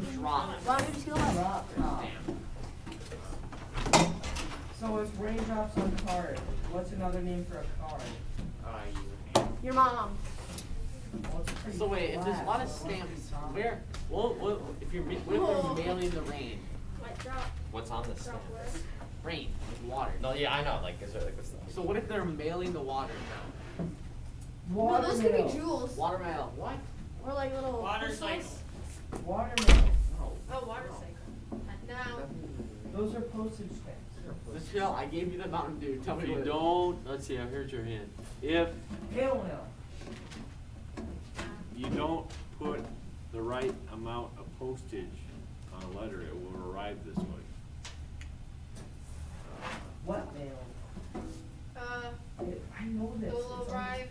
mean drop. Why don't you just go ahead? Drop. Damn. So it's raindrops on card. What's another name for a card? Your mom. Well, it's pretty So wait, if there's a lot of flat, so stamps, it's not- where? What if you're what if they're mailing the rain? What drop? What's on this Drop stamp? where? Rain, like water. No, yeah, I know. Like, is there like this? So what if they're mailing the water? No, those could be Watermelon. jewels. Watermelon. What? Or like little Watercycle. crystals. Watermelon. No. Oh, water cycle. No. Those are postage stamps. Michelle, I gave you the Mountain Dew. Tell If me you what. don't, let's see, here's your hint. If Pale mail. you don't put the right amount of postage on a letter, it will arrive this way. What mail? I know this. It will It's on arrive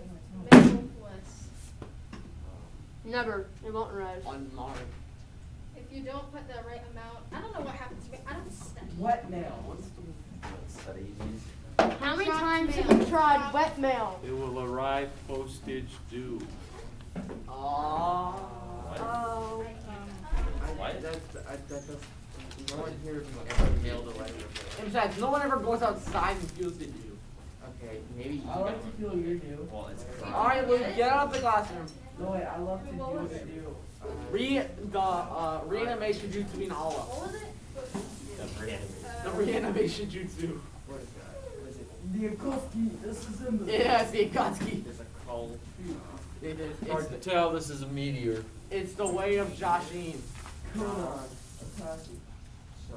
this one. mailless. Never. It won't arrive. Unmarked. If you don't put the right amount, I don't know what happens to me. I don't study. What mail? What's the Study these. How many Dropped times mail. have you tried wet mail? It will arrive postage due. Oh. Oh. What? No one here ever mailed a letter And besides, no one ever goes outside and feels the dew. Okay, maybe I like to feel your do. Well, it's Alright, Luke, get out of the classroom. No, wait, I love to do the do. Read the reanimation jutsu in Ala. What was it? the reanimation. The reanimation jutsu. What is that? What is it? The Akoski, this is in the. Yeah, it's the Akatsuki. There's a call. Hard to tell, this is a meteor. It's the way of Joshin. Conan. Akatsuki.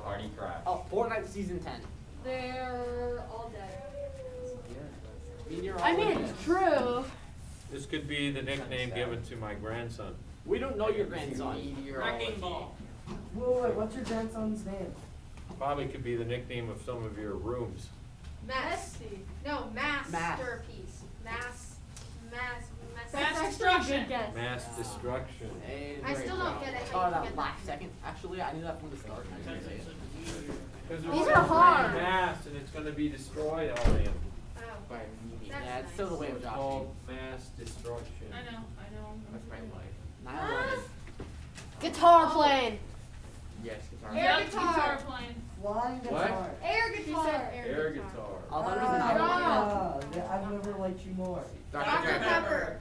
Party crash. Oh, Fortnite season 10. They're all dead. I mean, it's true. This could be the nickname given to my grandson. We don't know your grandson. Wrecking ball. Wait, what's your grandson's name? Probably could be the nickname of some of your rooms. No, Mass. masterpiece. Mass That's destruction. a good guess. Mass destruction. Hey, I still don't get it. Oh, How you that get last that? second. Actually, I knew that from the start. These are hard. Mass, and it's gonna be destroyed all in. Oh. By me. That's Yeah, it's still the way of It's Joshin. called mass destruction. I know. That's my life. 9/11. Guitar playing. Yes, guitar. Air Yep, guitar. playing. Flying What? guitar. Air She guitar. said Air guitar. I thought it was 9/11. I've never liked you more. Dr. Pepper. Pepper.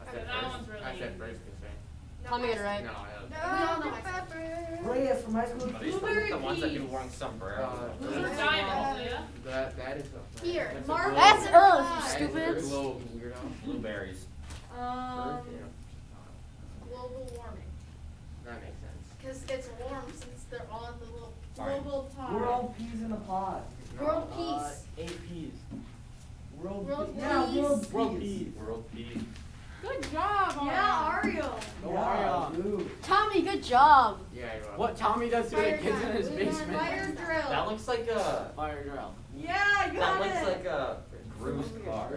I said That first. one's really I said easy. first consent. Tell me to get it right. No, I don't. We all know my Pepper. Reyes from high school. Are these Blueberry the ones that peas. people wearing sombreros? Uh, Those are diamonds, yeah? That is a. Here, that's a Marvel. glow- That's Earth, you that is a stupid. glow weirdo. Blueberries. Earth, yeah. Global warming. That makes sense. Because it's warm since they're on the little Fine. global pod. World peas in a pod. World peace. 8 P's. World World peas. Yeah, peas. world World peas. peas. World peace. Good job, Yeah, Ariel. Go Yeah, Ariel. dude. Tommy, good job. Yeah, you're right. What Tommy does to the Fire kids in drill. his basement. Fire drill. That looks like a. Fire drill. Yeah, I That looks like a bruised car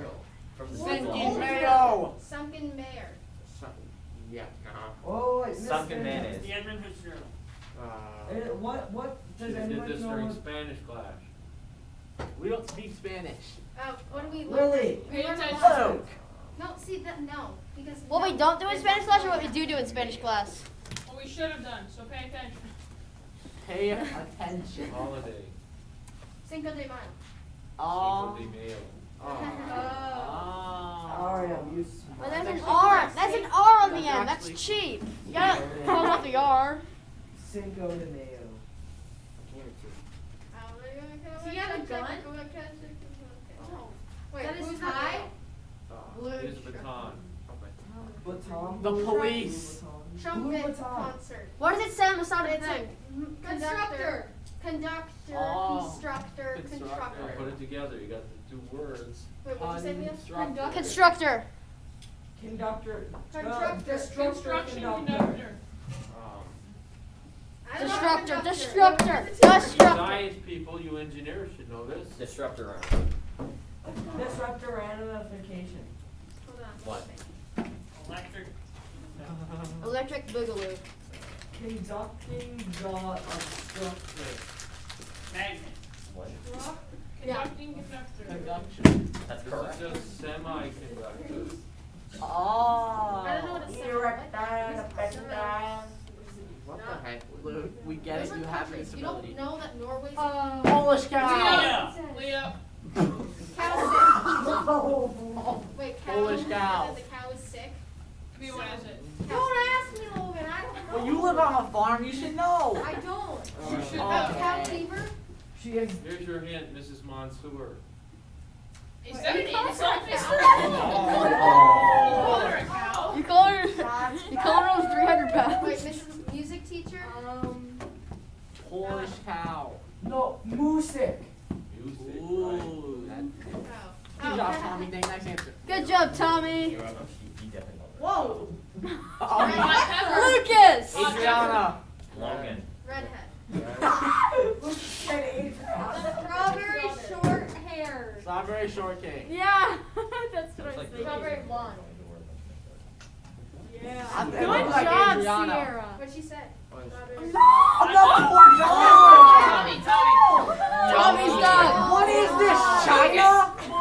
from the Sinking sequel. mayo. Sunken mare. Yeah, Oh, wait, Sunken Mr. mayonnaise. The Edmund Fitzgerald. What does She did anyone this know? during what- Spanish class. We don't speak Spanish. Oh, what do we learn? Lily. Pay attention. Oh. No, see that no, because What we don't do in Spanish class or what we do in Spanish class? What we should have done, so pay attention. Pay attention. Holiday. Cinco de Mayo. Oh. Cinco de Mayo. Oh. Ariel, you But smart. that's an R. That's an R on the That's end. That's actually- cheap. You gotta call out the R. Cinco de Mayo. So you have a gun? Oh. Wait, who's high? Here's baton. Baton. The police. Blue Trumpet baton. concert. What does it say on the side of It's the thing? Conductor. Conductor. Oh. Constructor. Constructor. Now Constructor. put it together, you got the two words. Wait, what'd you say, Mia? Constructor. Constructor. Conductor. Constructor. Construction Conductor. conductor. I don't know Destructor. conductor. Destructor. You Destructor. science people, you engineers should know this. Disruptor round. Disruptor ramification. Hold on. What? Electric. Electric boogaloo. Conducting the obstructor. Magnet. What? Conducting conductor. Conduction. That's This correct. is just semiconductor. Oh. I don't know what to say. Erectile, erectile. What the We get Those it. are You have a countries. You disability. don't know that Norway's Polish cow. Leah, Leah. cow sick. Wait, cow. Polish cow. The cow is sick. Lee, what is it? Don't ask me, Logan. I don't know. Well, you live on a farm. You should know. I don't. You should Oh. know. Cow fever? She is. Here's your hint, Mrs. Mansour. Is that an insult, mister? Oh. You call her a cow? You call her almost 300 pounds. Wait, Mrs. Music teacher? Polish cow. No, Music. Music, right? Ooh. Good job, Tommy. Thank nice answer. Good job, Tommy. You're welcome. He definitely knows. Whoa. Oh, Lucas. Adriana. Logan. Redhead. Who said Adriana? Strawberry short hair. Strawberry shortcake. Yeah, that's what I was Looks like thinking. Strawberry blonde. I think Good it looks like job, Adriana. Sierra. What'd she say? Strawberry. Tommy, Tommy. Tommy's dog. What is this, China?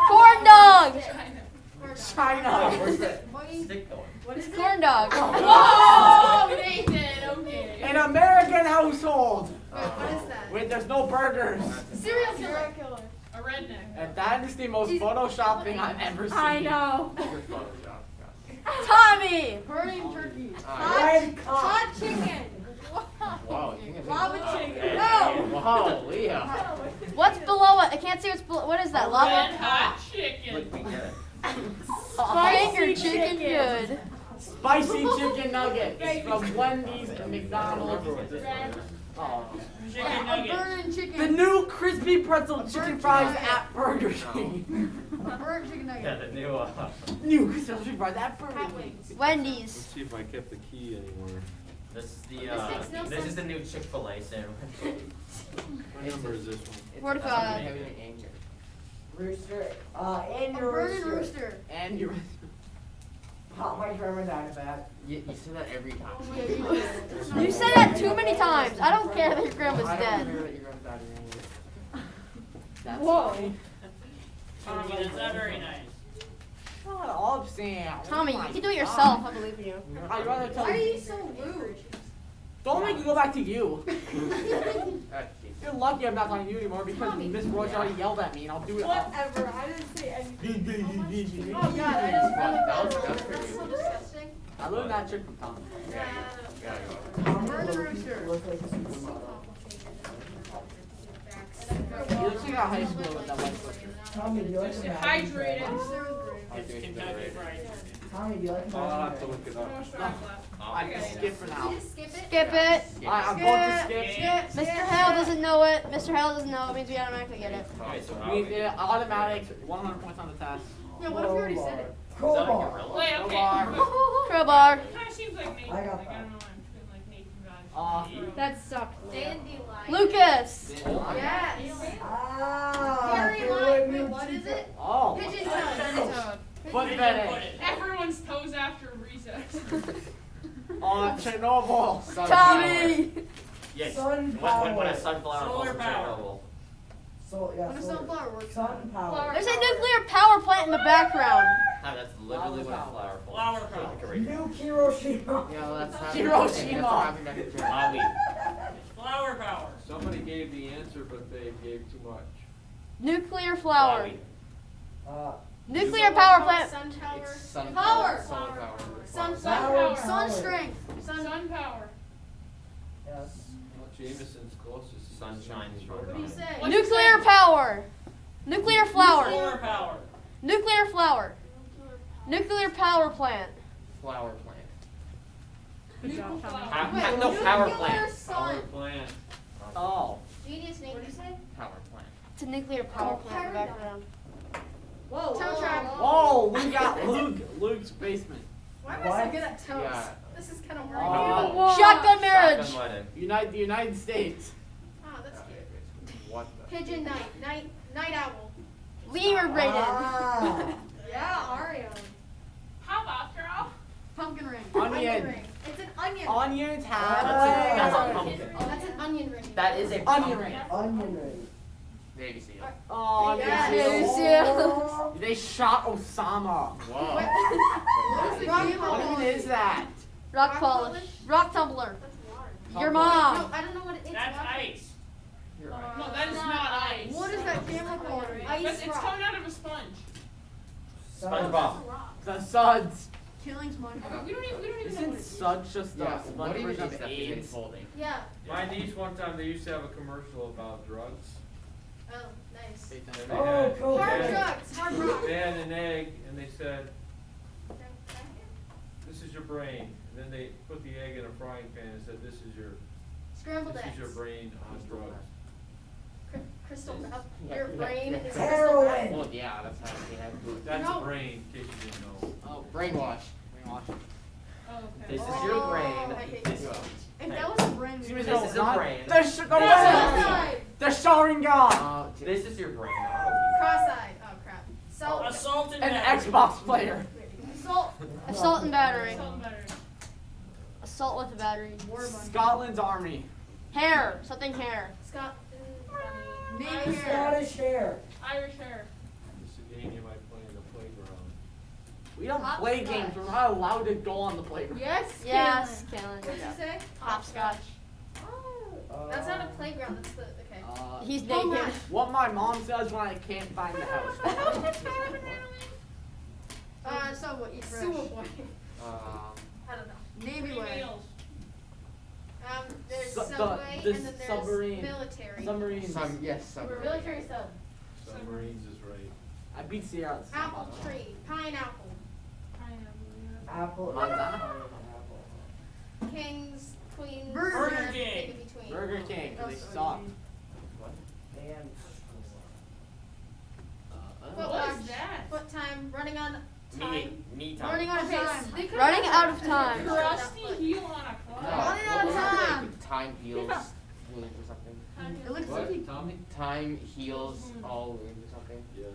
Corn dog. China. Where's that What do you- stick going? What is it? Corn dog. Whoa, Nathan, okay. An American household. Wait, what is that? Wait, there's no burgers. Serial killer. A redneck. And that is the most Photoshop thing I've ever seen. I know. Your Photoshop. Tommy. Burning turkey. Red cock. Hot chicken. Wow, you can Lava chicken. No. Wow, Leah. What's below it? I can't see what's below. What is that? Red Lava? hot chicken. Look, we get it. Finger chicken good. Spicy chicken nuggets from Wendy's and McDonald's. Oh. Chicken A nuggets. burning The chicken. new crispy pretzel chicken fries at Burger King. Burnt chicken Yeah, nugget. the new, New crispy chicken fries at Burger Hot King. wings. Let's Wendy's. see if I kept the key anywhere. this is the, This makes no this is sense. the new Chick-fil-A sandwich. What number is this one? 45. Rooster. And A your burning rooster. rooster. And you. How my grandma died of that. You say that every time. You say that too many times. I don't care that your grandma's I don't dead. remember that your grandma died of it. That's Whoa. funny. Tommy, that's not very nice. Shut up, Sam. Tommy, Oh you my can do it God. yourself. I believe in you. I'd rather tell Why are you. you so rude? Don't make it go back to you. You're lucky I'm not talking to you anymore because Miss Roach already yelled at me and I'll do it. Whatever. I didn't say anything. Oh Oh God, I just That really was- bad. that was pretty That's so good. disgusting. I learned that trick from Tom. Tommy Burn the looks- rooster. looks like a supermodel. You look like a high schooler with that white sweatshirt. Tommy, do you like Just Imagine hydrated. Dragons? It's Kentucky Fried. Tommy, do you like I'll have Imagine to look it up. No straw left. I can skip for now. Did you skip it? Skip it. I'm going to skip. Mr. Hale doesn't know it. Mr. Hale doesn't know it. Means we automatically get it. Okay, so We did automatic 100 points on the test. Yeah, what if you already said it? Is that a Crowbar. gorilla? Wait, okay. Crowbar. Crowbar. Kind of seems like Nathan. I got Like, I that. don't know why I'm feeling like Nathan got. That sucked. Dandelion. Lucas. Yes. Ah, Fairy good line. new Wait, what is teacher. it? Oh. Pigeon toad. Foot Pigeon fetish. footed. Everyone's toes after recess. On Chernobyl. Tommy. Yes. Sun When a power. sunflower falls Solar from power. Chernobyl. So, yeah, When a solar. sunflower works. Sun power. There's a nuclear power plant in the background. Ah, that's literally when a flower falls. Flower power. Like a radio. Nuke Hiroshima. Yeah, that's not Hiroshima. Maui. Flower power. Somebody gave the answer, but they gave too much. Nuclear flower. Maui. Nuclear power plant. Sun power. It's sun Power. Solar power. Sun Power. power. Sun strength. Sun power. Yes. Well, Jameson's closest. Sunshine is What do you say? What'd you Nuclear say? power. Nuclear flower. Solar power. Nuclear flower. Nuclear power plant. Flower plant. Nuclear flower. No, power Nuclear plant. Power sun. plant. Oh. Genius name. What did you say? Power plant. It's a nuclear power plant in the background. Whoa. Tow track. Whoa, we got Luke's basement. Why am I What? so good at toes? Yeah. This is kind of Oh. weird. Shotgun marriage. Shotgun wedding. The United States. Oh, that's cute. What the? Pigeon night. Night owl. Lemur braided. Ah. Yeah, Ario. How about girl? Pumpkin ring. Onion. ring. It's an onion. Onions have. That's a Ah. pumpkin. Oh, that's an onion ring. That is a Onion pumpkin. ring. Onion ring. Navy SEAL. Oh, Yes. Navy Navy SEAL. SEAL. They shot Osama. Whoa. What is What even is that? Rock Rock polish. polish? Rock tumbler. That's water. Your No, mom. I don't know what it is. That's What? ice. You're right. No, that is not ice. What is that camera called? Ice It's rock. coming out of a sponge. SpongeBob. The suds. Killing Okay, SpongeBob. we don't even know what Isn't it is. suds just Yeah, a what sponge even version is of that thing AIDS? folding? Yeah. My niece, one time, they used to have a commercial about drugs. Oh, nice. They And don't. they Oh, had- cool. they Hard had- drugs. Hard rock. They had an egg, and they said, this is your brain. And then they put the egg in a frying pan and said, this is your Scrambled eggs. brain on drugs. Crystal meth. Yeah, Your yeah, brain yeah. is crystal Heroin. meth. Well, yeah, that's how they had. That's No. a brain, in case you didn't know. Oh, brainwash. Brainwash. Oh, okay. This is Oh, your I brain. hate This you. If that was a brain, Excuse me, This no, is a not- brain. The sh- the This Sharingan. is- The Sharingan. This is your brain. Cross-eyed. Oh crap. Salt. Assault and An battery. Xbox player. Salt. assault and battery. Assault and battery. Assault with a battery. Scotland's army. Hair. Something hair. Scott. Name Irish hair. hair. Scottish hair. Irish hair. This is a game you might play in the playground. We don't Hopscotch. play games. We're not allowed to go on the playground. Yes. Yes, Caitlin. Kellen. What'd you say? Hopscotch. Oh. That's not a playground. That's the okay. He's Oh, naked. my. What my mom says when I can't find the house. So what? Sewer boy. I don't know. Navy Three way. meals. There's Su- the- subway the and then there's submarine. military. Submarines. Yes, We're submarine. military sub. Submarines is right. I beat Sierra. at the Apple same tree. Pineapple. Pineapple. Apple. Montana? Kings. Queens. Burger and King. in between. Burger King. Oh, They sorry. suck. And Foot What watch. is that? Foot time. Running on time. Me time. Running out of Okay, time. they could've Running done out that. of time. Crusty heel on a No, clock. Running out of what was it, time. like, time heals wounds or something. It looks What, like Tommy? Time heals all wounds or something. Yes.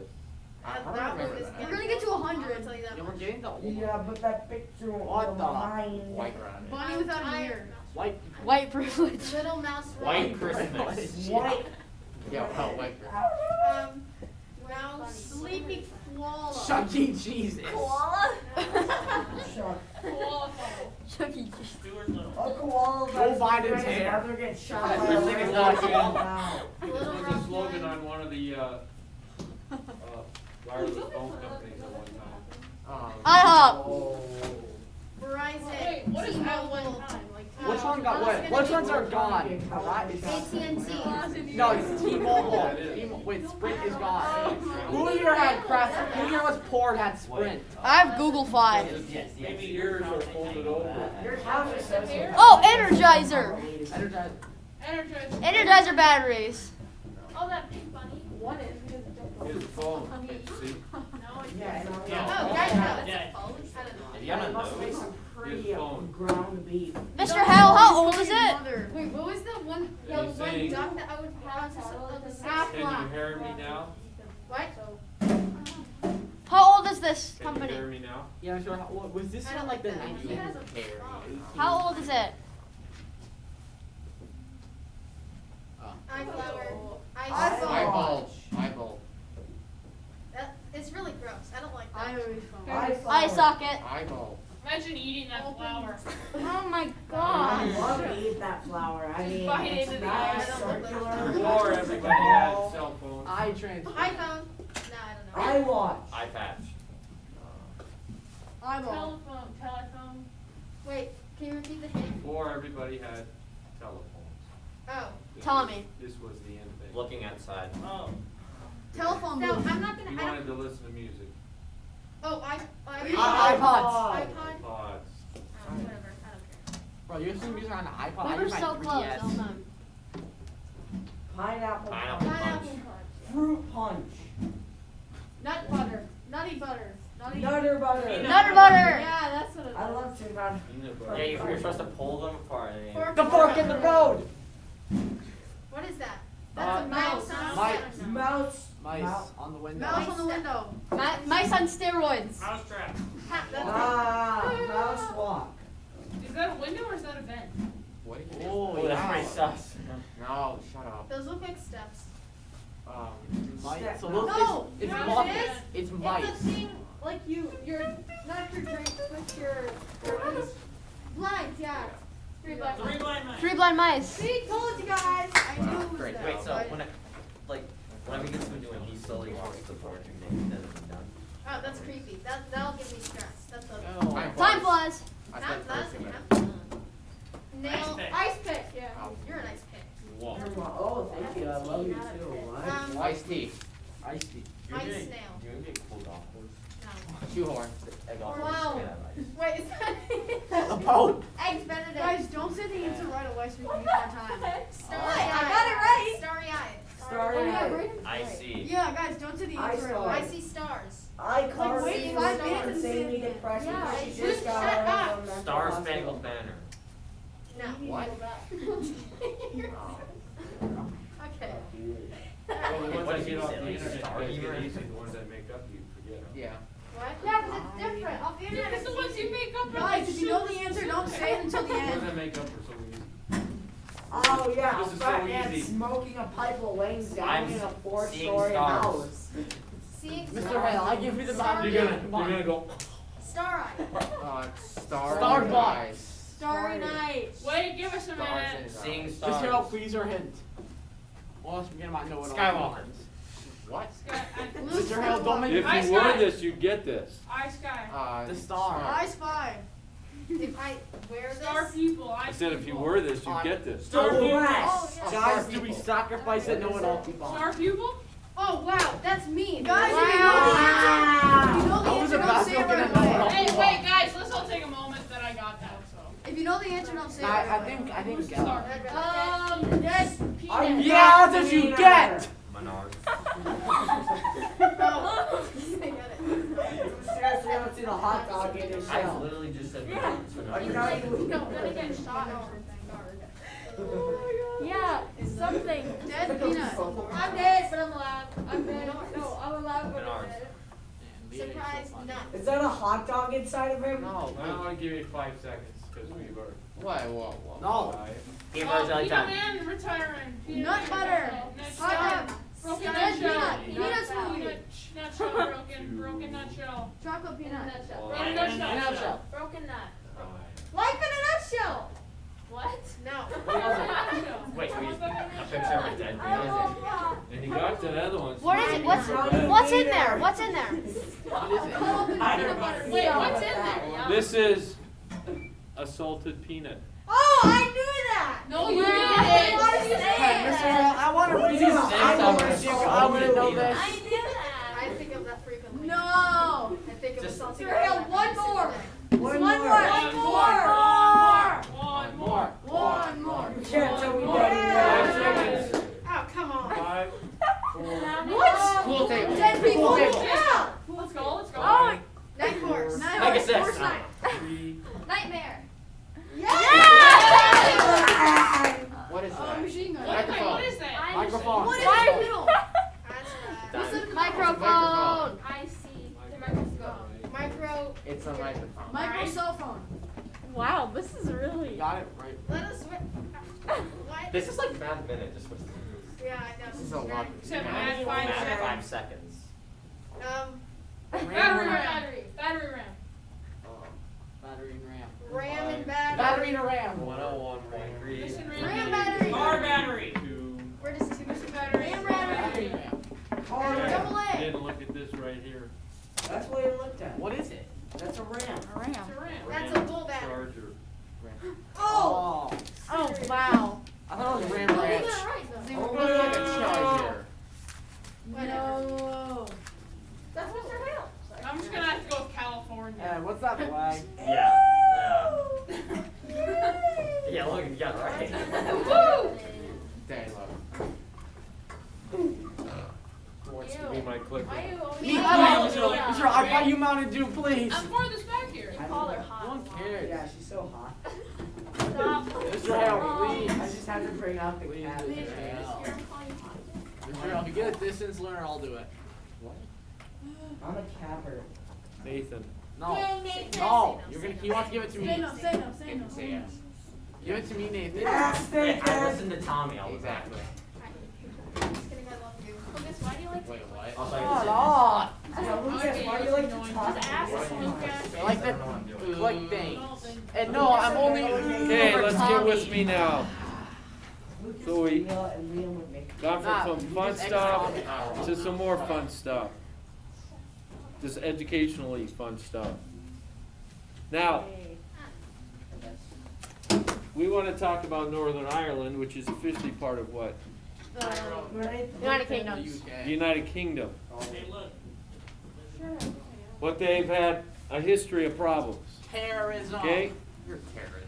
I don't That remember one is that. We're gonna get to 100. I'll tell you that Yeah, we're much. getting the old yeah, but that picture What of the- mine. White rabbit. Bunny without a ear. white. White privilege. Little mouse. White Run. Christmas. White. Yeah, well, white Christmas. Mouse. Sleepy koala. Chuck E. Cheese. Koala? Shark. Koala. Chuck E. Cheese. Stuart Little. A koala. Joe that's Biden's afraid his hair. mother gets shot by This a thing is little not koala. good. This Little was a rock slogan one. on one of the wireless phone companies at one time. IHOP. Oh. Verizon. Wait, what is that T-Mobile. one time? Which one got what? Which ones are gone? AT&T. No, it's T-Mobile. Yeah, it is. Wait, Sprint is gone. Who here had Crest? Who here was poor and had Sprint? I have Google Fi. Maybe ears are folded over. Your house just says it. Oh, Energizer. Energize. Energizer. Energizer batteries. Oh, that big bunny. What is? His phone. See? Yeah, and Oh, I'll- guys, no, that's Yeah. a phone. I don't know. If you haven't must be known, some pretty His phone. ground beef. Mr. Hell, how old is it? Wait, what was the one? The He's one saying- duck that I would have to of the Can you hear me now? What? How old is this Can you hear company? me now? Yeah, I'm sure. What, was this I in don't like the like that. 90s? He has a Hair. phone. How old is it? Eyeflower. iPhone. Eyeball. Eyeball. It's really gross. I don't like that. iPhone. Eye socket. Eyeball. Imagine eating that flower. Oh my I god. love to eat that flower. I mean, Bite it's into the nice, eye. I don't look circular. Before everybody had cell phones. Eye transfer. iPhone. No, I don't know. iWatch. Eye patch. Eyeball. Telephone. Wait, can you repeat the hint? Before everybody had telephones. Oh. Tommy. This was the end thing. Looking outside. Oh. Telephone No, booth. I'm not gonna. You I don't. wanted to listen to music. Oh, iPods. iPod. Pods. Whatever. I don't care. Bro, you're listening to music on an iPod. We I were use my so close. 3DS. all the time. Pineapple. Pineapple punch. punch. Fruit punch. Nut butter. Nutty butter. Nutter butter. Nutter butter. Yeah, that's what it is. I love to nut. Yeah, you're supposed to pull them apart. and then- Fork. The fork in the road. What is that? That's a mouse. Mice. Mouse. Mice on the window. Mouse on the window. Mice on steroids. Mousetrap. Mouse walk. Is that a window or is that a vent? What did you do? Holy cow. sus. No, shut up. Those look like steps. Mice. So No, look, it's you know it's what it mice. is? It's It's a mice. thing like you're not your drink, but your blinds. Yeah. Three blind mice. Three blind mice. See, told you guys. I knew it was Great. that. Wait, so whenever he gets to doing, he slowly walks the board and then it's done. Oh, that's creepy. That'll give me stress. That's a Oh. Time flies. I not said that. first again. Nail. Ice pick. Yeah. You're an ice pick. Whoa. Oh, thank you. I love you too. What? Iced tea. Iced tea. Ice snail. Do you get cool golf course? No. Shoehorn. Egg off Wow. course, yeah, Wait, is that A Pope. Eggs Benedict? Guys, don't say the answer right away so we can use our time. Starry Oh, eye. I got it right. Starry eye. Starry eye. eye. I see. Yeah, guys, don't say the I answer right saw away. I see stars. I can't wait see 5 the minutes stars and saying say me it depressed again. because she Yeah, just got shut out up. of a mental Star hospital. Spangled Banner. No. What? Okay. Well, the ones What that did get you off say, the like internet, Star you guys Humor? get easy, the ones that make up, you forget them. Yeah. What? Yeah, because it's different. Off the internet, Because the it's ones you make up are Guys, like if you know the answer, don't say it until the The ones end. that make up are so easy. Oh yeah, This is fat so man easy. smoking a pipe of wings down I'm in a seeing 4-story stars. house. seeing Mr. stars. Hale, I give you the Star mountain. You're Dew. gonna, Come you're on. gonna go. Star eye. Starbucks. Starry night. Wait, give us a minute. Seeing Just stars. hear out, please, or hint. Or else we might know it all. Skywalker. What? Sky, Mr. Hale, don't make If I you were Sky. this, you'd get this. I Sky. the star. I spy. If I wear Star this. people. I said if you were this, you'd get this. Star Go people. west. Oh, yeah. Guys, do we sacrifice it knowing all people? Star people? Oh wow, that's mean. Guys, wow. if you know the answer, if you know the I was answer, about don't to say it get right it away. wrong. Hey, wait, guys, let's all take a moment that I got that, so. If you know the answer, don't say it I right away. think. Who's the star? That's peanut. Yeah, that's what you get. Menards. Oh. Seriously, don't see the hot dog in his I shell. literally just said Yeah. Are you not even? No, gonna get shot or something. Yeah, something. Dead peanut. I'm dead, but I'm alive. I'm dead. No, I'm alive, but I'm Menards. dead. Surprise nut. Is that a hot dog inside of him? No. I want to give you 5 seconds because we've already. Whoa. No. Game Oh, for jelly Peanut time. Man retiring. Peanut Nut Man butter. nutshell. Hot Nutshell. Broken Dead nutshell. peanut. Peanut smoothie. Nutshell broken. Broken nutshell. Chocolate peanut. Broken nutshell. Nutshell. Broken nut. Five. Life in a nutshell. What? No. What was it? Wait, so he's a picture of a dead penis. And you got to the other ones. What is it? What's in there? What's in there? What is it? Wait, what's in there? This is a salted peanut. Oh, I knew that. No, you Hey, didn't. Mr. Hale, I want to read you. I want to know this. I knew that. I think of that frequently. No. I think of Just- something. Sir Hale, one more. One One more. more. One more. One more. You can't tell me One that. seconds. Oh, come on. 5, 4, What? Pool table. 10 people. Pool table. Yeah. Let's go. Let's go. Oh, Night horse. night Make a horse, six. horse night. 3. Nightmare. What is Oh, that? machine gun. What is that? Microphone. What is it? That's right. Microphone. I see. The microscope. Micro. It's a microphone. Micro cell phone. Wow, this is You really. got it right. Let us. What? This is like Mad Minute, just with Yeah, I know. This is a lot. Except Yeah. add 5 Mad seconds. 5 seconds. Battery RAM. RAM. Battery RAM. Battery and RAM. RAM and battery. Battery and a RAM. 101.3. Listen, RAM battery. Car battery. 2. Where does two Listen, battery. RAM Battery battery? and RAM. Oh, Double A. Didn't look at this right here. that's what you looked at. What is it? That's a ram. It's a RAM. That's a bull battery. Charger. Oh. Oh, wow. I thought it was RAM Oh, you ranch. got it right though. It looks like a charger. No. That's Mr. Hale. I'm just gonna have to go with California. What's that flag? Yeah. Yeah, look, you got it right. Woo! Dang, Who wants to be my clicker? Why you always? Me, please, Mr. I buy you Mountain Dew, please. I'm farthest back here. I Call her No hot. one cares. Yeah, she's so hot. Stop. Mr. Hale, please. I just had to bring out the Please, cat. Mr. Hale. Mr. Hale, if you get a distance learner, I'll do it. I'm a capper. Nathan. No. Say No. You're gonna. He wants to give it to me. Say no, say no, say no. Say yes. Give it to me, Nathan. Yes, Hey, thank I you. listened to Tommy all the time. Exactly. Just kidding, I love you. Lucas, why do you like Wait, what? I'll tell you Hold this. on. Yeah, Lucas, why do you like to talk? Just ask us, Lucas. I like the like things. And no, I'm only. Okay, over let's get Tommy. with me now. Lucas, So we- Neil, and Liam would make. Gone Nah, from some you fun just stuff ex-Tommy. to some more fun stuff. Just educationally fun stuff. Now, we want to talk about Northern Ireland, which is officially part of what? The Right? United The Kingdom. UK. The United Kingdom. But they've had a history of problems, Terrorism. okay? You're terrorism.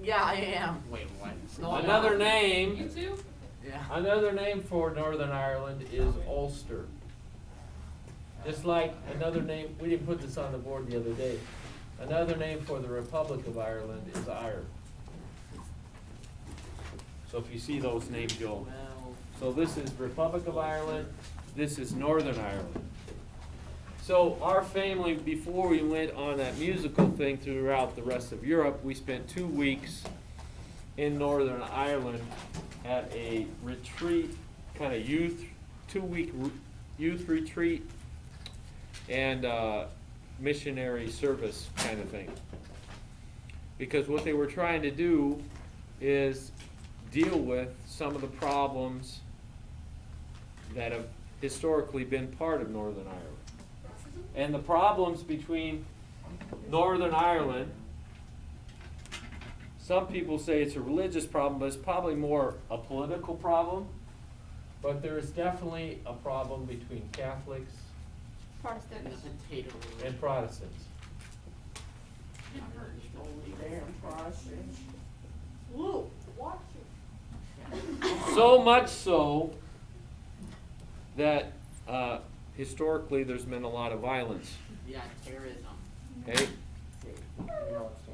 Yeah, I am. Wait, what? No, I'm Another not. name, You too? Yeah. another name for Northern Ireland is Ulster. Just like another name, we didn't put this on the board the other day. Another name for the Republic of Ireland is Ireland. So if you see those names, you'll. Well, So this is Republic of Ireland, this is Northern Ireland. So our family, before we went on that musical thing throughout the rest of Europe, we spent 2 weeks in Northern Ireland at a retreat, kind of youth, 2-week youth retreat and missionary service kind of thing. Because what they were trying to do is deal with some of the problems that have historically been part of Northern Ireland. And the problems between Northern Ireland, some people say it's a religious problem, but it's probably more a political problem. But there is definitely a problem between Catholics and Protestants. the potato. and Protestants. Damn Protestants. Woo, watch it. So much so that historically there's been a lot of violence, Yeah, terrorism. okay,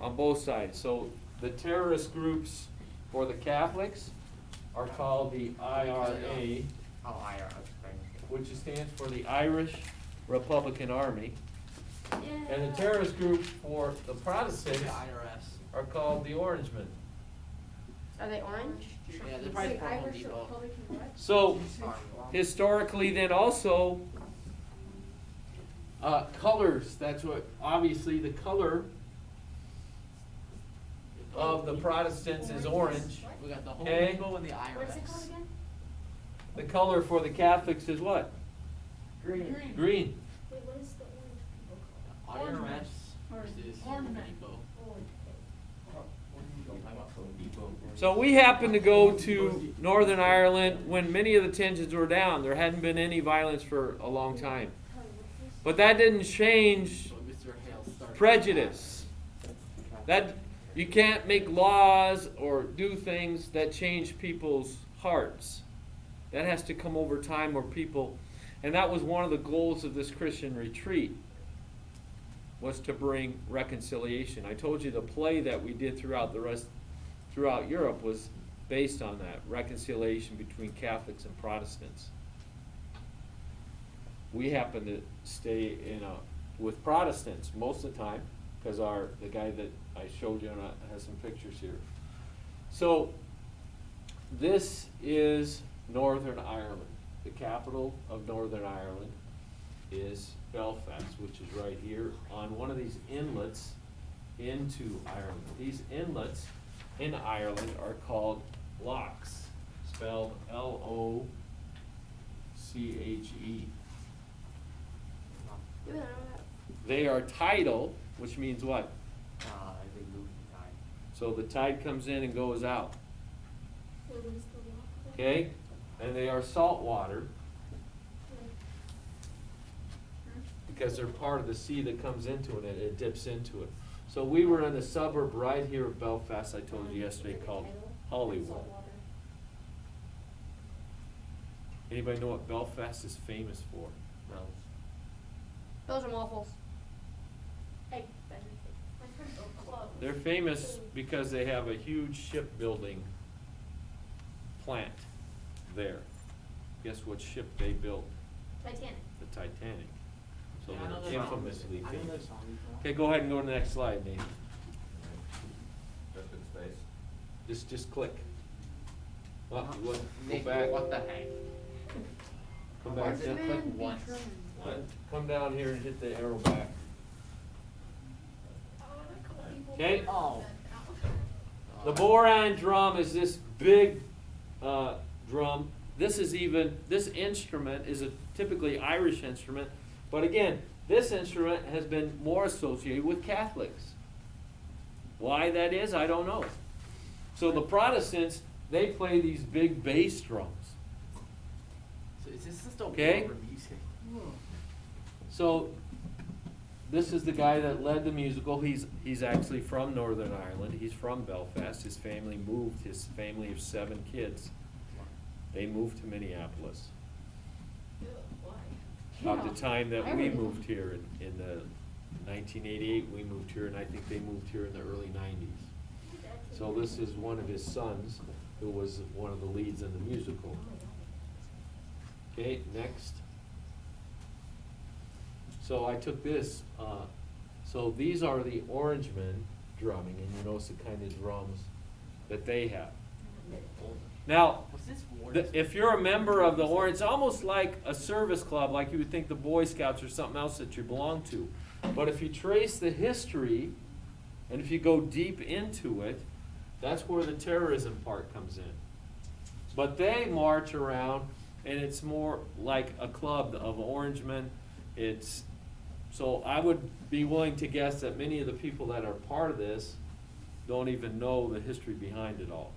on both sides. So the terrorist groups for the Catholics are called the IRA, Oh, IR, okay. which stands for the Irish Republican Army. Yeah. And the terrorist groups for the The Protestants IRS. are called the Orangemen. Are they orange? Yeah, they're probably from Home Depot. So historically then also, colors, that's what, obviously the color of the Protestants is orange. We got the Home Okay. Depot and the What's it called IRS. again? The color for the Catholics is what? Green. Green. Wait, what is the orange people called? IRS versus Home Ornament. Depot. So we happened to go to Northern Ireland when many of the tensions were down. There hadn't been any violence for a long time. But that didn't change So Mr. Hale started. prejudice. That you can't make laws or do things that change people's hearts. That has to come over time where people, and that was one of the goals of this Christian retreat, was to bring reconciliation. I told you the play that we did throughout Europe was based on that, reconciliation between Catholics and Protestants. We happen to stay with Protestants most of the time, because the guy that I showed you has some pictures here. So this is Northern Ireland. The capital of Northern Ireland is Belfast, which is right here on one of these inlets into Ireland. These inlets in Ireland are called lochs, spelled Loche. You don't know that. They are tidal, which means what? They moved the time. So the tide comes in and goes out, Wait, what is the lock? okay? And they are salt water because they're part of the sea that comes into it and it dips into it. So we were in a suburb right here of Belfast, I told you yesterday, called Hollywood. Anybody know what Belfast is famous for? No. Belgian waffles. Egg They're famous because they have a huge shipbuilding plant there. Guess what ship they built? Titanic. The Titanic. So Yeah, I know they're this infamously song. I know famous. this song before. Okay, go ahead and go to the next slide, Nate. Just in space. Just click. Well, go Nick, back. what the heck? Come Why back. is it click once? Come down here and hit the arrow back. Okay? Oh, The Boran drum is this big drum. This instrument is a typically Irish instrument, but again, this instrument has been more associated with Catholics. Why that is, I don't know. So the Protestants, they play these big bass drums. So is this just a Okay. war of music? So this is the guy that led the musical. He's actually from Northern Ireland. He's from Belfast. His family moved. His family of 7 kids. They moved to Minneapolis. About the time that we moved here in the 1988, we moved here, and I think they moved here in the early 90s. So this is one of his sons who was one of the leads in the musical. Okay, next. So I took this, so these are the Orangemen drumming, and you notice the kind of drums that they have. Now, Was this war? if you're a member of the Orange, it's almost like a service club, like you would think the Boy Scouts or something else that you belong to. But if you trace the history, and if you go deep into it, that's where the terrorism part comes in. But they march around, and it's more like a club of Orangemen. So I would be willing to guess that many of the people that are part of this don't even know the history behind it all,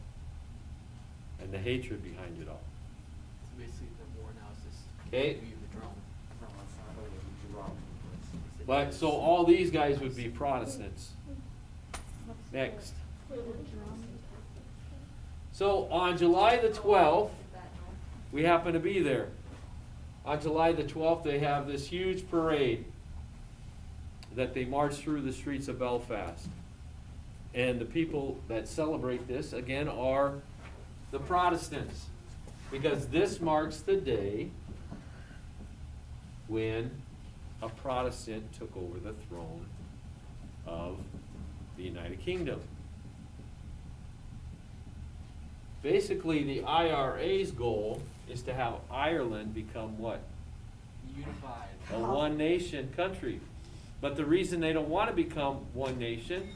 and the hatred behind it all. So basically, the war now is just Okay. the drum. But, so all these guys would be Protestants. Next. So on July the 12th, we happen to be there. On July the 12th, they have this huge parade that they march through the streets of Belfast. And the people that celebrate this, again, are the Protestants. Because this marks the day when a Protestant took over the throne of the United Kingdom. Basically, the IRA's goal is to have Ireland become what? Unified. A one nation country. But the reason they don't want to become one nation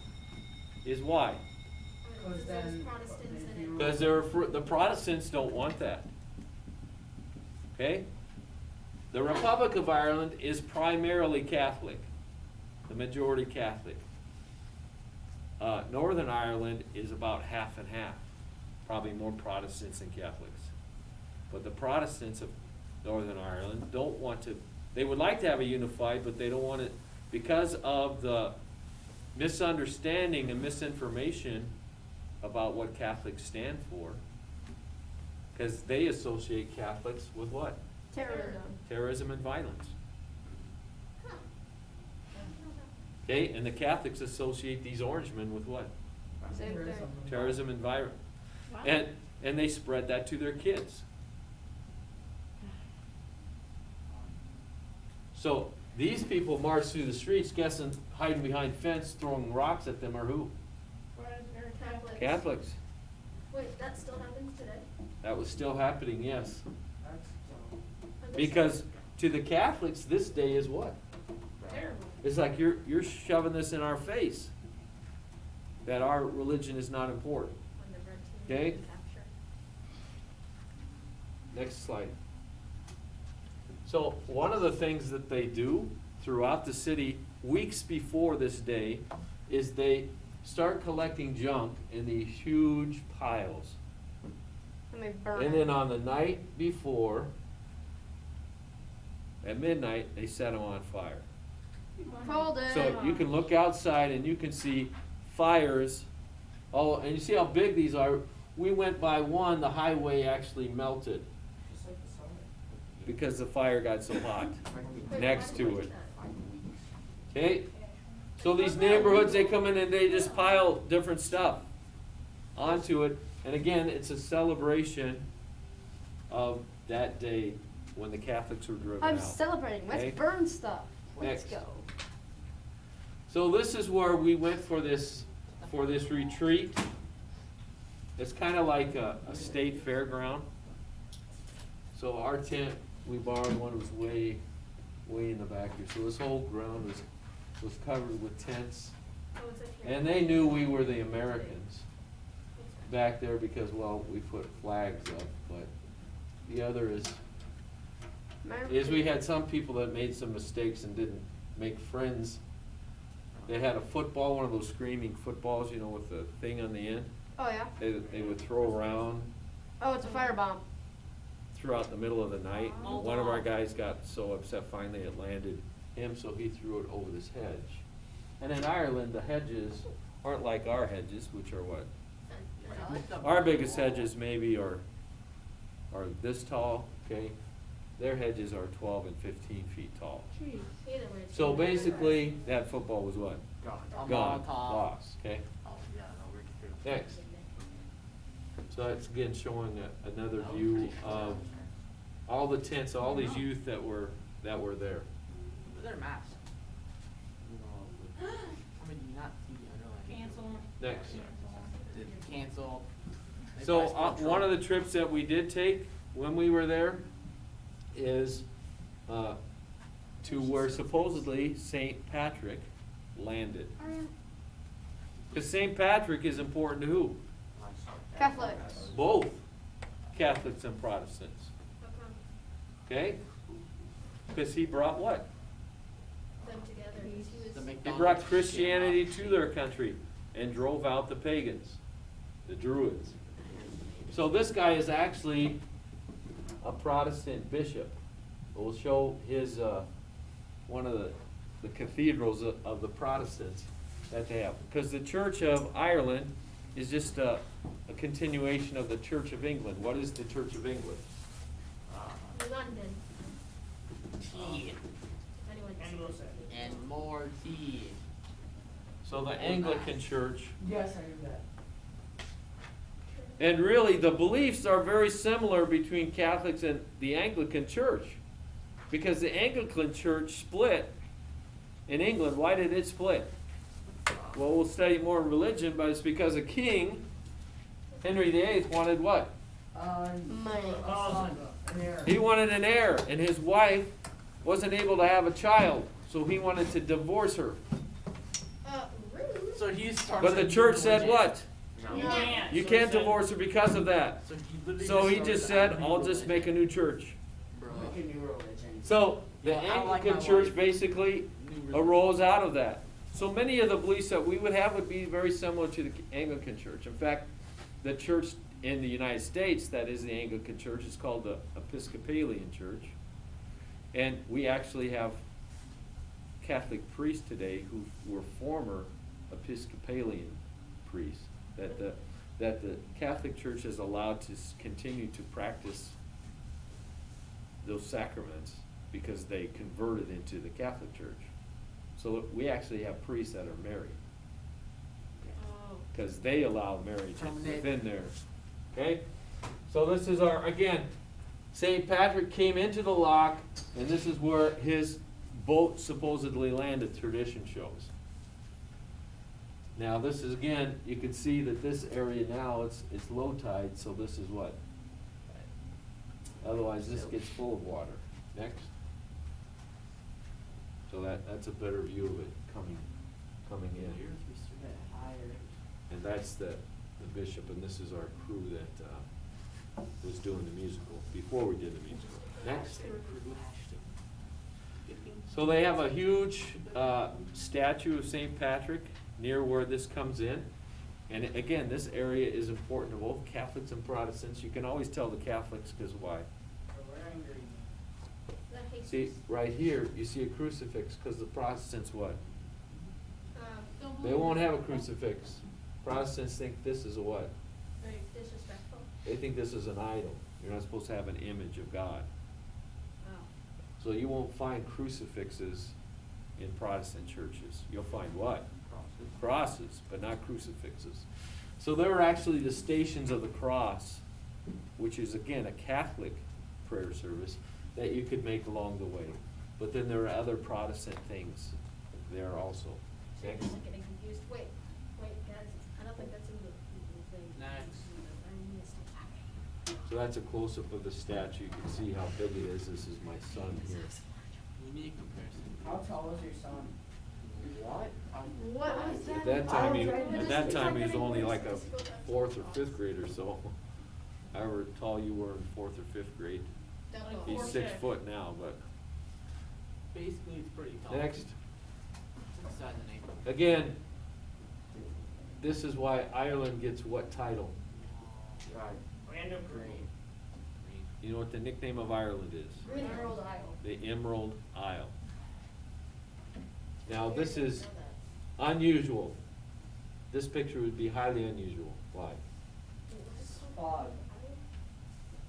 is why? Because then, Because the Protestants don't want that. Okay? The Republic of Ireland is primarily Catholic, the majority Catholic. Northern Ireland is about half and half, probably more Protestants than Catholics. But the Protestants of Northern Ireland don't want to, they would like to have a unified, but they don't want it because of the misunderstanding and misinformation about what Catholics stand for. Because they associate Catholics with what? Terrorism. Terrorism and violence. Okay, and the Catholics associate these Orangemen with what? Same thing. Terrorism and violence. Wow. And they spread that to their kids. So these people march through the streets, guessing, hiding behind fence, throwing rocks at them, are who? Catholics. Wait, that still happens today? That was still happening, yes. that's, Because to the Catholics, this day is what? Terrible. It's like you're shoving this in our face, that our religion is not important. Okay? Next slide. So one of the things that they do throughout the city weeks before this day is they start collecting junk in these huge piles. And they burn And it. then on the night before, at midnight, they set them on fire. Called it. So you can look outside and you can see fires. Oh, and you see how big these are. We went by one, the highway actually melted just like the summit. because the fire got so hot next to it. Okay? So these neighborhoods, they come in and they just pile different stuff onto it. And again, it's a celebration of that day when the Catholics were driven I'm out. celebrating. Let's Okay. burn stuff. Let's Next. go. So this is where we went for this retreat. It's kind of like a state fairground. So our tent, we borrowed one, was way in the back here. So this whole ground was covered with tents. Oh, it's a And they knew we were the Americans. back there because, well, we put flags up, but the other is we had some people that made some mistakes and didn't make friends. They had a football, one of those screaming footballs, you know, with the thing on the end. Oh yeah. They would throw around Oh, it's a firebomb. throughout the middle of the night. One of our guys got so upset finally it landed him, so he threw it over this hedge. And in Ireland, the hedges aren't like our hedges, which are what? Our biggest hedges maybe are this tall, okay? Their hedges are 12 and 15 feet tall. So basically, that football was what? Gone, lost, okay? Oh, yeah, no, we're Next. So that's again showing another view of all the tents, all these youth that were there. Where's their mask? I mean, do you not see the underlying? Cancel. Next. Cancel. They So probably spelled one of Trump. the trips that we did take when we were there is to where supposedly St. Patrick landed. Because St. Patrick is important to who? Catholics. Both Catholics and Protestants. Okay? Because he brought what? Them together. The He McDonald's brought Christianity to their country and drove out the pagans, the Druids. So this guy is actually a Protestant bishop. We'll show his one of the cathedrals of the Protestants that they have. Because the Church of Ireland is just a continuation of the Church of England. What is the Church of England? London. Tea Anyone? and more tea. So the Anglican Church. Yes, I knew that. And really, the beliefs are very similar between Catholics and the Anglican Church. Because the Anglican Church split in England. Why did it split? Well, we'll study more in religion, but it's because a king, Henry VIII, wanted what? Money. A son, an heir. He wanted an heir, and his wife wasn't able to have a child, so he wanted to divorce her. Rude. So he started. But the church said what? You can't. You can't divorce her because of that. So he literally So he started just a said, new I'll just make a new church. Bro. Make a new religion. So the Yeah, I like Anglican my Church wife. basically New arose out of that. So many of the beliefs that we would have would be very similar to the Anglican Church. In fact, the church in the United States that is the Anglican Church is called the Episcopalian Church. And we actually have Catholic priests today who were former Episcopalian priests. That the Catholic Church is allowed to continue to practice those sacraments because they converted into the Catholic Church. So we actually have priests that are married. Because they allow marriage within there. Okay? So this is our, again, St. Patrick came into the loch, and this is where his boat supposedly landed, tradition shows. Now this is, again, you can see that this area now, it's low tide, so this is what? Otherwise this gets full of water. Next. So that's a better view of it coming in. And that's the bishop, and this is our crew that was doing the musical, before we did the musical. Next. So they have a huge statue of St. Patrick near where this comes in. And again, this area is important to both Catholics and Protestants. You can always tell the Catholics because why? See, right here, you see a crucifix because the Protestants what? They won't have a crucifix. Protestants think this is a what? Very disrespectful. They think this is an idol. You're not supposed to have an image of God. Wow. So you won't find crucifixes in Protestant churches. You'll find what? Crosses, but not crucifixes. So there are actually the Stations of the Cross, which is again a Catholic prayer service that you could make along the way. But then there are other Protestant things there also. So you're just getting confused. Wait, guys. I don't think that's in the thing. Next. So that's a close-up of the statue. You can see how big it is. This is my son here. Unique comparison. How tall is your son? What? What was that? At that time, he was only like a 4th or 5th grader, so however tall you were in 4th or 5th grade. He's 6 foot now, but Basically, it's pretty tall. next. It's inside the name. Again, this is why Ireland gets what title? Random green. You know what the nickname of Ireland is? Emerald Isle. The Emerald Isle. Now, this is unusual. This picture would be highly unusual. Why? Fog.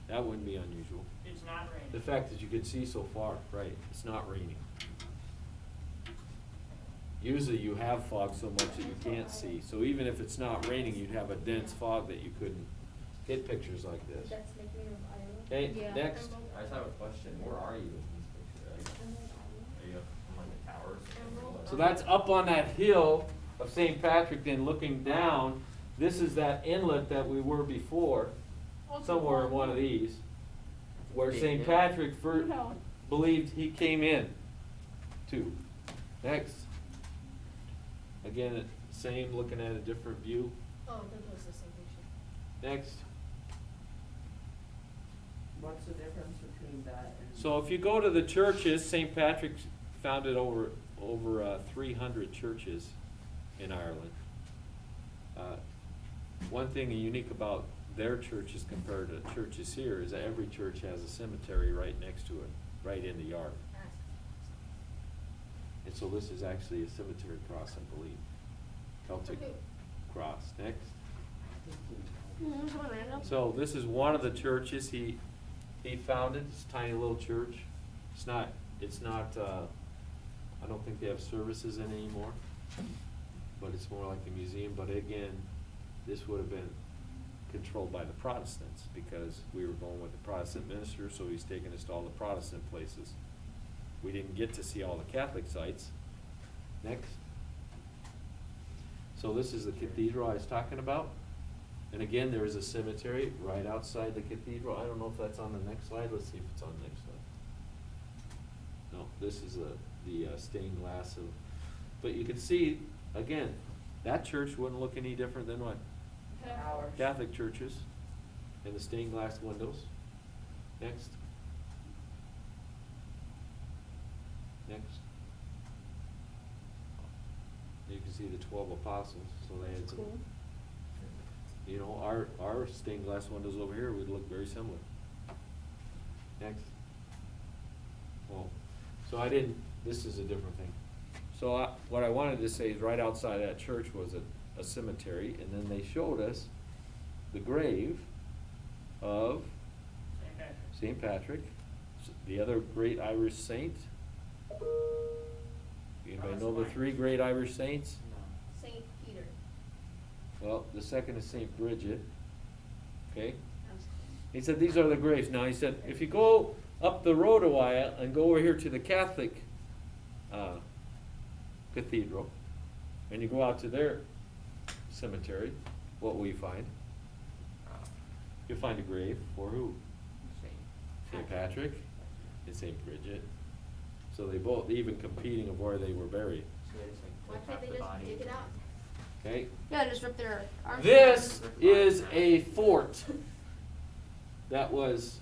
That wouldn't be unusual. It's not raining. The fact that you could see so far, right, it's not raining. Usually you have fog so much that you can't see, so even if it's not raining, you'd have a dense fog that you couldn't get pictures like this. That's making of Island. Okay, Yeah. next. I just have a question, where are you in this picture? Are you up on the towers? So that's up on that hill of St. Patrick, then looking down, this is that inlet that we were before, somewhere in one of these, where St. Patrick believed he came in to. Next. Again, same, looking at a different view. Oh, that was the same picture. Next. What's the difference between that and? So if you go to the churches, St. Patrick founded over 300 churches in Ireland. One thing unique about their churches compared to churches here is that every church has a cemetery right next to it, right in the yard. And so this is actually a cemetery cross, I believe. Celtic cross. Next. Someone random? So this is one of the churches he founded. It's a tiny little church. It's not, I don't think they have services in it anymore, but it's more like a museum. But again, this would have been controlled by the Protestants because we were going with the Protestant minister, so he's taking us to all the Protestant places. We didn't get to see all the Catholic sites. Next. So this is the cathedral I was talking about. And again, there is a cemetery right outside the cathedral. I don't know if that's on the next slide. Let's see if it's on the next slide. No, this is the stained glass of, but you can see, again, that church wouldn't look any different than what? Ours. Catholic churches and the stained glass windows. Next. Next. You can see the 12 apostles, so they had some, Cool. you know, our stained glass windows over here would look very similar. Next. Oh, so this is a different thing. So what I wanted to say is right outside that church was a cemetery, and then they showed us the grave of St. Patrick, the other great Irish saint. Anybody know the 3 great Irish saints? Saint Peter. Well, the second is St. Bridget. Okay? He said these are the graves. Now he said if you go up the road a while and go over here to the Catholic cathedral, and you go out to their cemetery, what will you find? You'll find a grave for who? St. Patrick and St. Bridget. So they both even competing of where they were buried. Why can't they just dig it out? Okay? Yeah, just rip their arms. This is a fort that was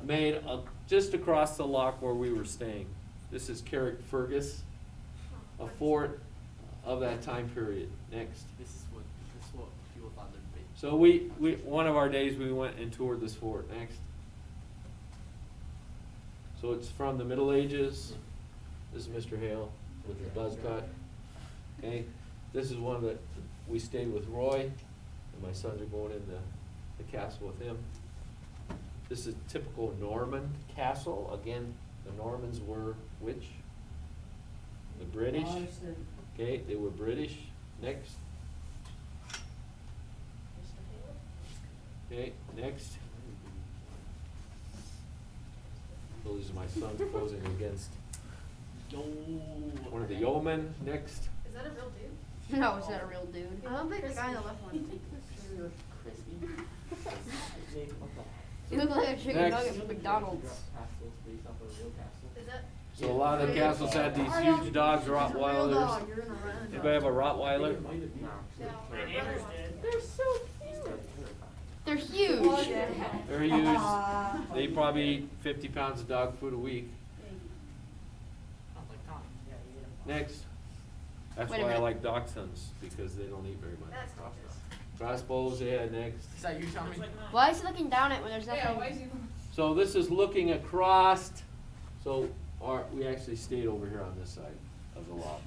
made just across the loch where we were staying. This is Carrickfergus, a fort of that time period. Next. This is what people thought there'd be. So we one of our days we went and toured this fort. Next. So it's from the Middle Ages. This is Mr. Hale with his buzz cut. Okay. This is one that we stayed with Roy, and my sons are going in the castle with him. This is a typical Norman castle. Again, the Normans were which? The British. Protestant. Okay, they were British. Next. Okay, next. So these are my sons posing against one of the yeomen. Next. Is that a real dude? No, it's not a real dude. I don't think the guy on the left one. You look like a chicken Next. nugget from McDonald's. Is that? So a lot of the castles had these huge dogs, Rottweilers. You're in a run. Anybody have a Rottweiler? They're so cute. They're huge. They're huge. They probably eat 50 pounds of dog food a week. Sounds like Tommy. Next. That's Wait a why I minute. like dachshunds, because they don't eat very much. That's Crossbows, yeah, next. Is that you, Tommy? Why is he looking down it when there's Yeah, nothing? why is he? So this is looking across, so we actually stayed over here on this side of the lock.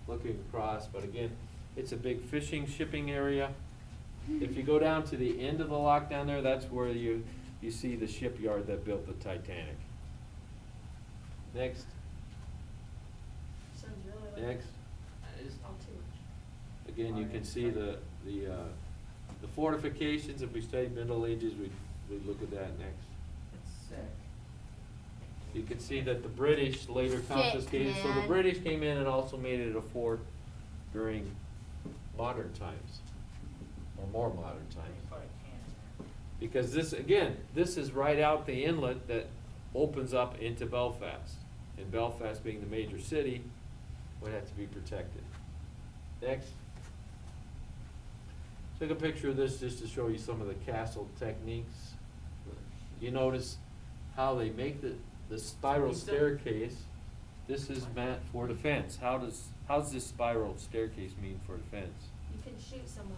Looking across, but again, it's a big fishing, shipping area. If you go down to the end of the lock down there, that's where you see the shipyard that built the Titanic. Next, next. Again, you can see the fortifications. If we studied Middle Ages, we'd look at that next. It's sick. You can see that the British later confiscated, so the man. British came in and also made it a fort during modern times, or more modern times. Because this, again, this is right out the inlet that opens up into Belfast. And Belfast being the major city, would have to be protected. Next. Took a picture of this just to show you some of the castle techniques. You notice how they make the spiral staircase. This is meant for defense. How's this spiral staircase mean for defense? You can shoot someone.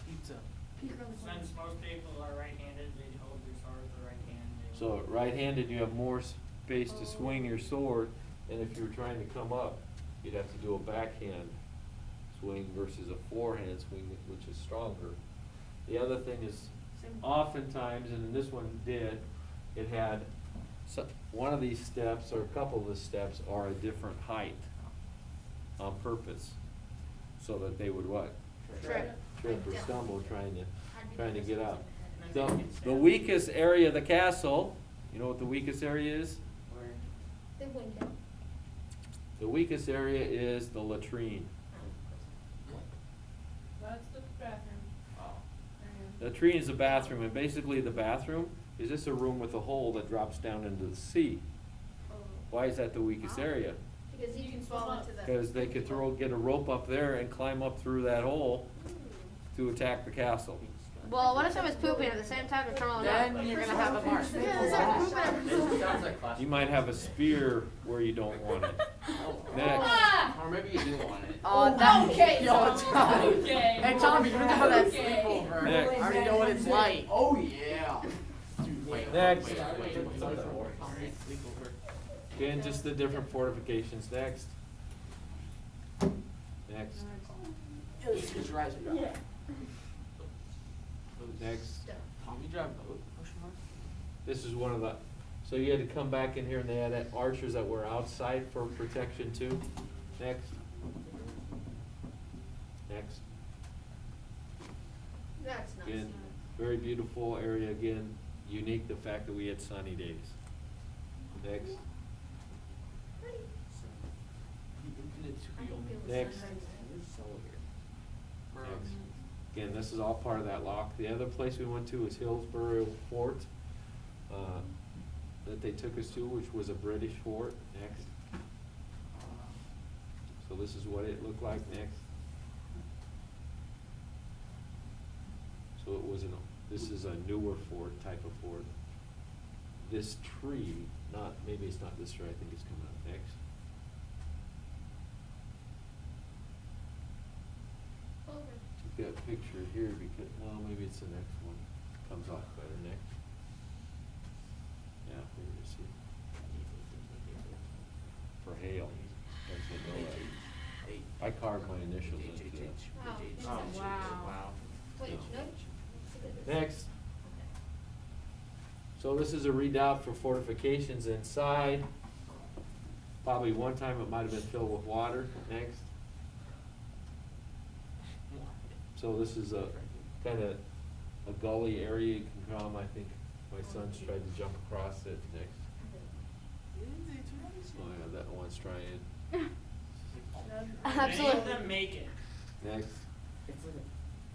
Pizza. Since most people are right-handed, they hold their sword with the right hand. So right-handed, you have more space to swing your sword, and if you were trying to come up, you'd have to do a backhand swing versus a forehand swing, which is stronger. The other thing is, oftentimes, and this one did, it had one of these steps or a couple of the steps are a different height on purpose, so that they would what? Trip. Trip or stumble trying to get up. The weakest area of the castle, you know what the weakest area is? The window. The weakest area is the latrine. That's the bathroom. Latrine is a bathroom, and basically the bathroom is just a room with a hole that drops down into the sea. Why is that the weakest area? Because you can fall into the. Because they could get a rope up there and climb up through that hole to attack the castle. Well, what if someone's pooping at the same time they're crawling up? Then you're gonna have a mark. This sounds like class. You might have a spear where you don't want it. Next. Or maybe you do want it. That, Okay, yo, Tommy. Okay. Hey, Tommy, you remember that Okay. sleepover? Next. I already know what it's like. Oh, yeah. Next. Sleepover. Again, just the different fortifications. Next. Next. Let's get your eyes open. Next. Tommy, drive boat. Question mark? This is one of the, so you had to come back in here and they had archers that were outside for protection too. Next. Next. That's nice. Again, very beautiful area again, unique the fact that we had sunny days. Next. Next. Next. Again, this is all part of that lock. The other place we went to was Hillsborough Fort, that they took us to, which was a British fort. Next. So this is what it looked like. Next. So it was this is a newer fort, type of fort. This tree, maybe it's not this tree, I think it's coming up next. Took that picture here because, well, maybe it's the next one. Comes off better next. Yeah, here you see. For hail. That's what they're like. I carved my initials into that. Wow. Wow. Wait, No. no? Next. So this is a redoubt for fortifications inside. Probably one time it might have been filled with water. Next. So this is a kind of a gully area you can come. I think my son's tried to jump across it. Next. Oh yeah, that one's trying. Absolutely. Make them make it. Next.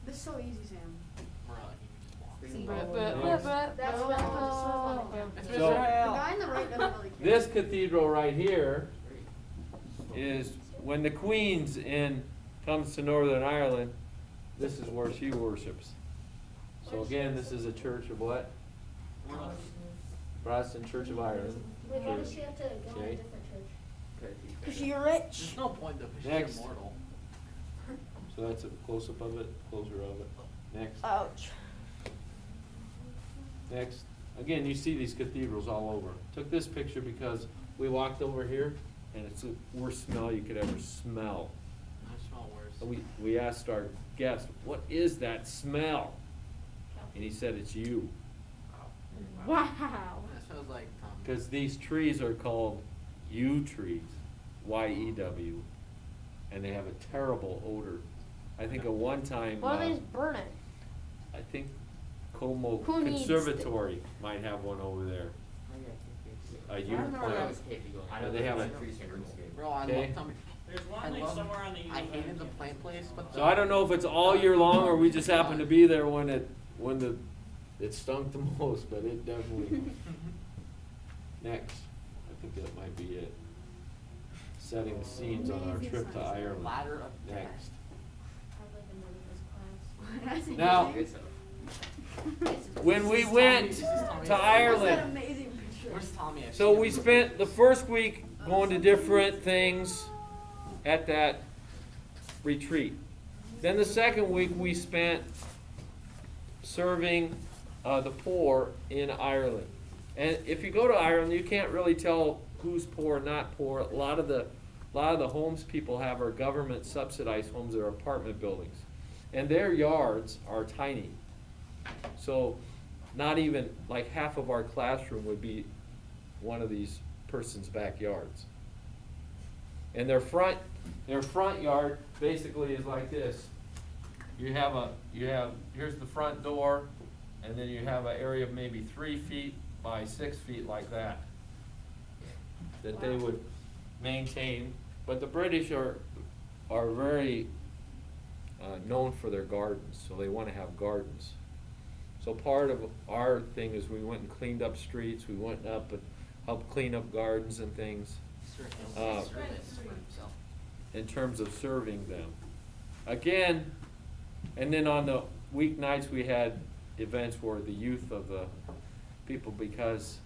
This is so easy, Sam. But- That's what I want to It's So- Mr. Hale. The guy in the right doesn't really This cathedral right here is when the Queen's comes to Northern Ireland, this is where she worships. So again, this is a church of what? Protestant Church of Ireland. Wait, why does she have to go to a Okay. different church? Because you're rich. There's no point though, because Next. she's immortal. So that's a close-up of it, closer of it. Next. Ouch. Next. Again, you see these cathedrals all over. Took this picture because we walked over here and it's the worst smell you could ever smell. I smell worse. So we asked our guest, what is that smell? And he said, it's you. Wow. That smells like Because these trees are called yew trees, Y-E-W, and they have a terrible odor. I think at one time, Why don't they just burn it? I think Como Who needs Conservatory might have one over there. A yew plant. They have a- Bro, I Okay. love Tommy. There's I one like love- somewhere on the. I hated the plant place, but So I don't know if it's all year long or we just happen to be there when it stunk the most, but it definitely. Next, I think that might be it. Setting the scenes on our trip to Ireland. Ladder of Next. I'd like another Now, when we went to Ireland, Where's Tommy? I've so seen we him. spent the first week going to different things at that retreat. Then the second week we spent serving the poor in Ireland. And if you go to Ireland, you can't really tell who's poor, not poor. A lot of the homes people have are government subsidized homes or apartment buildings. And their yards are tiny. So not even like half of our classroom would be one of these person's backyards. And their front yard basically is like this. Here's the front door, and then you have an area of maybe 3 feet by 6 feet like that they would maintain. But the British are very known for their gardens, so they want to have gardens. So part of our thing is we went and cleaned up streets, we went up and helped clean up gardens and things Sir Uh, Hills for himself. in terms of serving them. Again, and then on the weeknights we had events where the youth of the people, because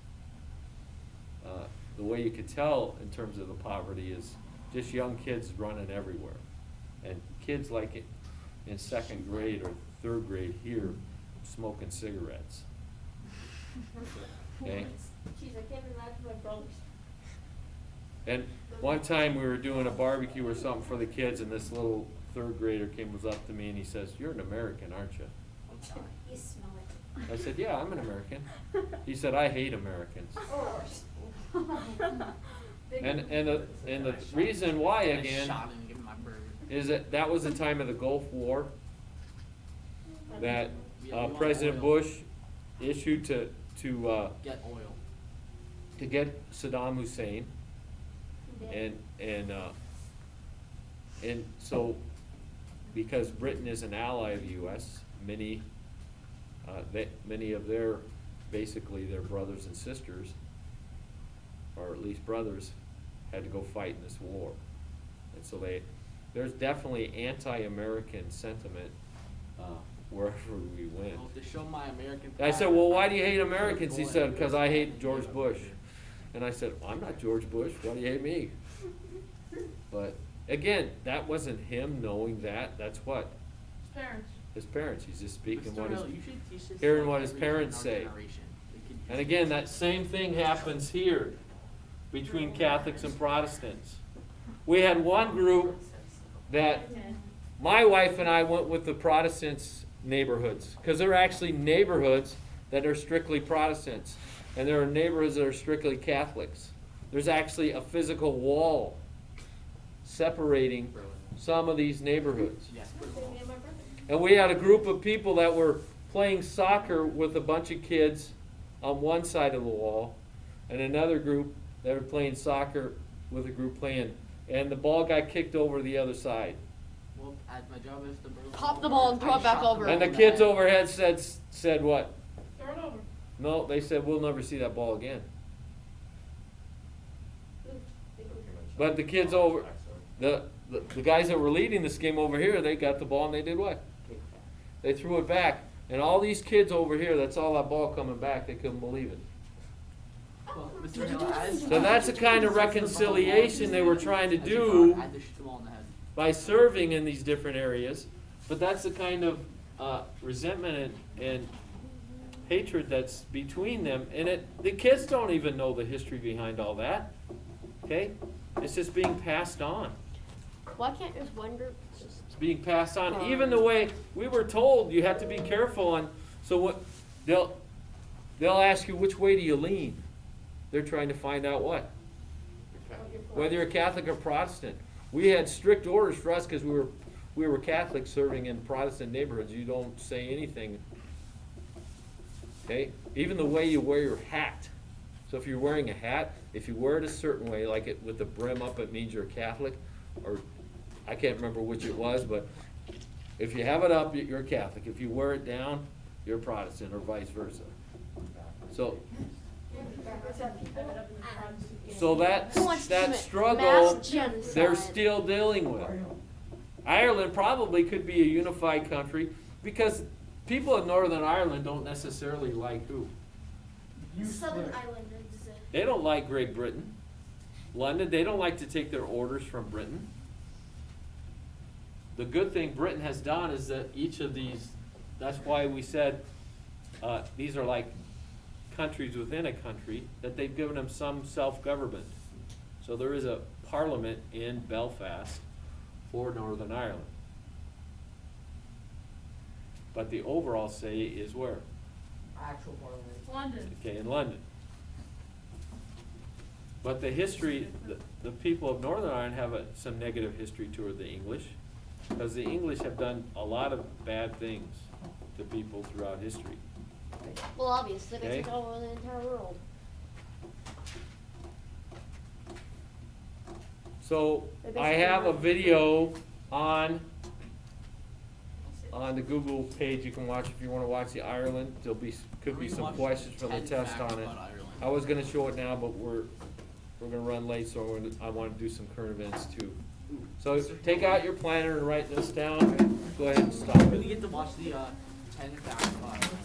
the way you could tell in terms of the poverty is just young kids running everywhere. And kids like in second grade or third grade here smoking cigarettes. Okay? Jeez, I can't imagine my brothers. And one time we were doing a barbecue or something for the kids, and this little third grader was up to me and he says, "You're an American, aren't you?" You smell it. I said, "Yeah, I'm an American." He said, "I hate Americans." And the reason why I again shot him and gave him my burger. is that was the time of the Gulf War that Yeah, we want President oil. Bush issued to Get oil. get Saddam Hussein, and so because Britain is an ally of the U.S., many of their brothers and sisters, or at least brothers, had to go fight in this war, and so there's definitely anti-American sentiment wherever we went. Well, to show my American I said, pride, "Well, why do you hate Americans?" He Boy. said, "Because I hate George Bush." And I said, "Well, I'm not George Bush. Why do you hate me?" But again, that wasn't him knowing that. That's what? His parents. His parents. He's just speaking Mr. what his... Hill, you should teach this hearing to what his every kid in parents our say. generation. They could And use again, that same thing happens here between Catholics and Protestants. We had one group that my wife and I went with the Protestants' neighborhoods, because there are actually neighborhoods that are strictly Protestants, and there are neighborhoods that are strictly Catholics. There's actually a physical wall separating some of these neighborhoods. Yes, Me and my brother. And we had a group of people that were playing soccer with a bunch of kids on one side of the wall, and another group that were playing soccer with a group playing, and the ball got kicked over to the other side. well, my job is to bring Pop the ball and throw I it back shot over. the And the ball kids back. overhead said what? Throw it over. No, they said, "We'll never see that ball again." But the kids over, the guys that were leading this game over here, they got the ball and they did what? They threw it back. And all these kids over here, that's all that ball coming back, they couldn't believe it. Well, Mr. Hill, as So that's the kind of reconciliation they were trying to do I had to shoot the ball in the head. by serving in these different areas. But that's the kind of resentment and hatred that's between them. And the kids don't even know the history behind all that. Okay? It's just being passed on. Why can't just one group just It's being passed on. Even the way we were told, you have to be careful on. So what they'll ask you, which way do you lean? They're trying to find out what? Whether you're Catholic or Protestant. We had strict orders for us because we were Catholic serving in Protestant neighborhoods. You don't say anything. Okay? Even the way you wear your hat. So if you're wearing a hat, if you wear it a certain way, like it with the brim up, it means you're a Catholic. Or I can't remember which it was, but if you have it up, you're a Catholic. If you wear it down, you're a Protestant, or vice versa. So that Who wants to commit struggle, mass genocide? they're still dealing with. Ireland probably could be a unified country because people in Northern Ireland don't necessarily like who? Southern Islanders. They don't like Great Britain. London, they don't like to take their orders from Britain. The good thing Britain has done is that each of these, that's why we said these are like countries within a country, that they've given them some self-government. So there is a parliament in Belfast for Northern Ireland. But the overall say is where? Actual parliament. London. Okay, in London. But the history, the people of Northern Ireland have some negative history toward the English, because the English have done a lot of bad things to people throughout history. Well, obviously, they Okay. took over the entire world. So They I basically have a were- video on the Google page. You can watch if you want to watch the Ireland. Could be We can some watch questions for the 10 test facts on it. about Ireland. I was gonna show it now, but we're gonna run late, so I want to do some current events too. So take out your planner and write this down. Go ahead and stop You really it. get to watch the 10 facts about Ireland.